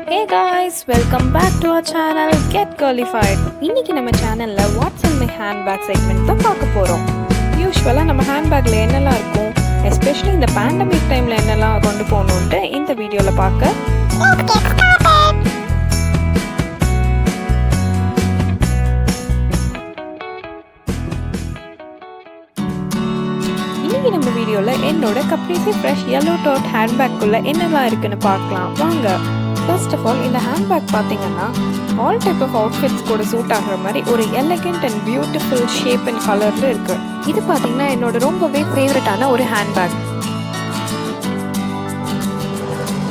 Hey guys, welcome back to our channel Get Girlified. இன்னைக்கு நம்ம சேனல்ல wats in my handbag segment தான் பார்க்க போறோம். யூசுவலா நம்ம ஹேண்ட்பேக்ல என்னெல்லாம் இருக்கும், எஸ்பெஷலி இந்த பேண்டமிக் டைம்ல என்னெல்லாம் கொண்டு போகணும்னு இந்த வீடியோல பார்க்க இன்னைக்கு நம்ம வீடியோல என்னோட கப்ரீசி ஃப்ரெஷ் yellow tote handbag குள்ள என்னெல்லாம் இருக்குன்னு பார்க்கலாம் வாங்க. First of all, இந்த handbag பார்த்தீங்கன்னா all type of outfits கூட சூட் ஆகிற மாதிரி ஒரு elegant and beautiful shape and colorல இருக்கு. இது பார்த்தீங்கன்னா என்னோட ரொம்பவே ஃபேவரட்டான ஒரு handbag.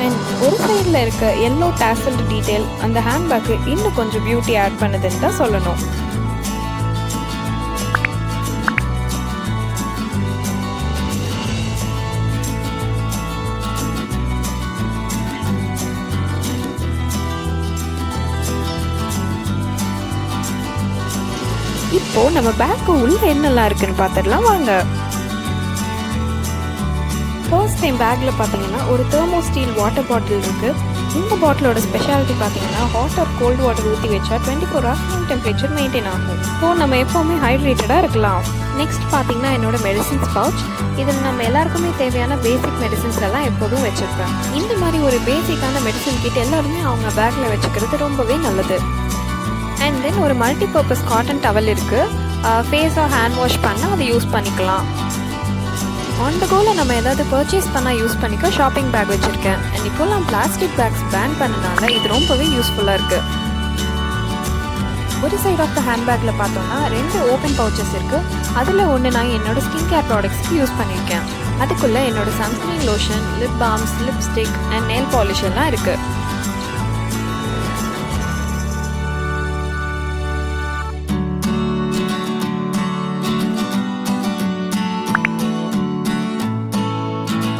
And ஒரு சைடில் இருக்க yellow tasselled detail அந்த handbag இன்னும் கொஞ்சம் பியூட்டி ஆட் பண்ணுதுன்னு தான் சொல்லணும். இப்போ நம்ம பேக்கு உள்ள என்னெல்லாம் இருக்குன்னு பார்த்துடலாம் வாங்க. ஃபர்ஸ்ட் டைம் பேக்ல பார்த்தீங்கன்னா ஒரு தெர்மோ ஸ்டீல் வாட்டர் பாட்டில் இருக்கு. இந்த பாட்டிலோட ஸ்பெஷாலிட்டி பார்த்தீங்கன்னா ஹாட் ஆர் கோல்டு வாட்டர் ஊற்றி வச்சா 24 hours ரூம் டெம்பரேச்சர் மெயின்டைன் ஆகும். ஸோ நம்ம எப்போவுமே ஹைட்ரேட்டடாக இருக்கலாம். நெக்ஸ்ட் பார்த்தீங்கன்னா என்னோட மெடிசின்ஸ் பவுச். இதில் நம்ம எல்லாருக்குமே தேவையான பேசிக் மெடிசின்ஸ் எல்லாம் எப்போதும் வச்சிருப்பேன். இந்த மாதிரி ஒரு பேசிக்கான மெடிசின் கிட் எல்லாருமே அவங்க பேக்ல வச்சுக்கிறது ரொம்பவே நல்லது. அண்ட் தென் ஒரு மல்டி பர்பஸ் காட்டன் டவல் இருக்குது. ஃபேஸாக ஹேண்ட் வாஷ் பண்ணால் அதை யூஸ் பண்ணிக்கலாம். ஆன் த கோவில் நம்ம ஏதாவது பர்ச்சேஸ் பண்ணால் யூஸ் பண்ணிக்க ஷாப்பிங் பேக் வச்சுருக்கேன். அண்ட் இப்போ நான் பிளாஸ்டிக் பேக்ஸ் பேன் பண்ணனால இது ரொம்பவே யூஸ்ஃபுல்லாக இருக்குது. ஒரு சைட் ஆஃப் த ஹேண்ட்பேக்கில் பார்த்தோம்னா 2 ஓப்பன் பவுச்சஸ் இருக்குது. அதில் ஒன்று நான் என்னோட ஸ்கின் கேர் ப்ராடக்ட்ஸ்க்கு யூஸ் பண்ணியிருக்கேன். அதுக்குள்ளே என்னோட sunscreen lotion, lip palms, lipstick and nail polish எல்லாம் இருக்குது.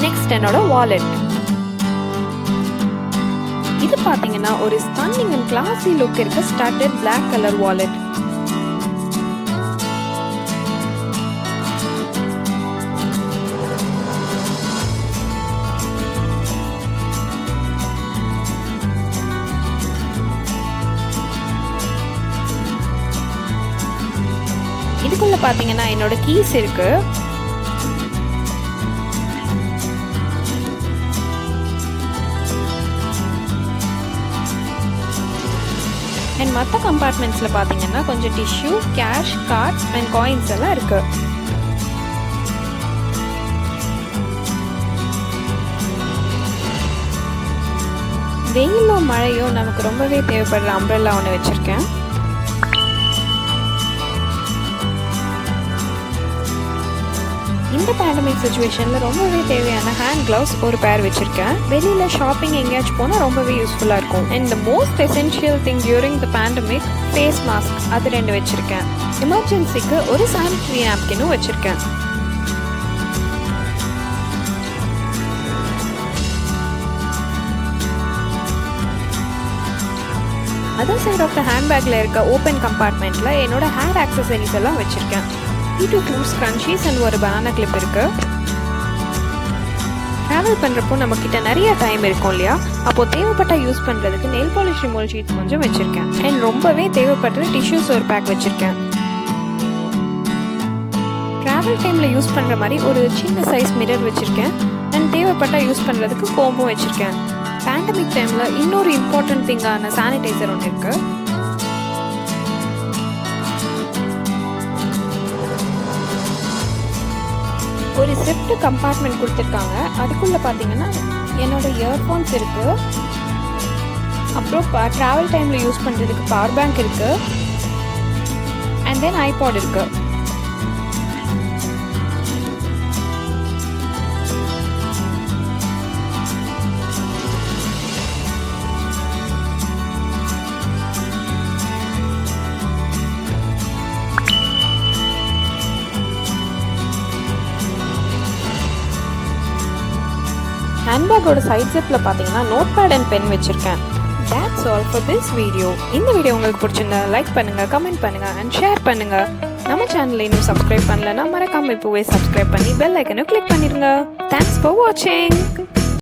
நெக்ஸ்ட் என்னோட வாலெட். இது பாத்தீங்கன்னா ஒரு ஸ்டன்னிங் அண்ட் கிளாசி லுக் இருக்க ஸ்டார்டட் பிளாக் கலர் வாலெட். இதுக்குள்ள பாத்தீங்கன்னா என்னோட கீஸ் இருக்கு. அண்ட் மற்ற கம்பார்ட்மெண்ட்ஸில் பார்த்தீங்கன்னா கொஞ்சம் tissue, cash, cards and coins எல்லாம் இருக்கு. வெயிலோ மழையோ நமக்கு ரொம்பவே தேவைப்படுற அம்ப்ரெல்லா ஒன்று வச்சுருக்கேன். இந்த பேண்டமிக் சுச்சுவேஷனில் ரொம்பவே தேவையான ஹேண்ட் கிளவுஸ் ஒரு பேர் வச்சுருக்கேன். வெளியில் ஷாப்பிங் எங்கேயாச்சும் போனால் ரொம்பவே யூஸ்ஃபுல்லாக இருக்கும். And the most essential thing during the pandemic face mask, அது 2 வச்சுருக்கேன். எமர்ஜென்சிக்கு ஒரு சானிட்டரி நாப்கினும் வச்சுருக்கேன். அதர் சைட் ஆஃப் த ஹேண்ட்பேக்கில் இருக்க ஓப்பன் கம்பார்ட்மெண்ட்டில் என்னோட ஹேர் ஆக்சசரிஸ் எல்லாம் வச்சுருக்கேன். 2 ஃப்ரூட்ஸ் கிரன்ச்சீஸ் அண்ட் ஒரு பனானா கிளிப் இருக்கு. ட்ராவல் பண்ணுறப்போ நம்ம கிட்ட நிறைய டைம் இருக்கும் இல்லையா, அப்போ தேவைப்பட்ட யூஸ் பண்ணுறதுக்கு நெயில் பாலிஷ் ரிமூவல் ஷீட்ஸ் கொஞ்சம் வச்சிருக்கேன். அண்ட் ரொம்பவே தேவைப்படுற டிஷ்யூஸ் ஒரு பேக் வச்சிருக்கேன். ட்ராவல் டைமில் யூஸ் பண்ணுற மாதிரி ஒரு சின்ன சைஸ் மிரர் வச்சிருக்கேன். அண்ட் தேவைப்பட்ட யூஸ் பண்ணுறதுக்கு கோம்பும் வச்சிருக்கேன். பேண்டமிக் டைமில் இன்னொரு இம்பார்ட்டன்ட் திங்கான சானிடைசர் ஒன்று இருக்கு. ஒரு ஜிப்டு கம்பார்ட்மெண்ட் கொடுத்துருக்காங்க. அதுக்குள்ளே பார்த்தீங்கன்னா என்னோட இயர்ஃபோன்ஸ் இருக்குது. அப்புறம் ட்ராவல் டைமில் யூஸ் பண்ணுறதுக்கு பவர் பேங்க் இருக்குது. அண்ட் தென் ஐபாட் இருக்குது. ஹேண்ட்பேக்கோட சைட் ஜிப்பில் பார்த்தீங்கன்னா நோட் பேட் அண்ட் பென் வச்சுருக்கேன். That's all for this video. இந்த வீடியோ உங்களுக்கு பிடிச்சிருந்தா லைக் பண்ணுங்கள், கமெண்ட் பண்ணுங்கள் அண்ட் ஷேர் பண்ணுங்கள். நம்ம சேனலை இன்னும் சப்ஸ்கிரைப் பண்ணலன்னா மறக்காம இப்போவே சப்ஸ்கிரைப் பண்ணி பெல் ஐக்கனை கிளிக் பண்ணிடுங்க. தேங்க்ஸ் ஃபார் வாட்சிங்.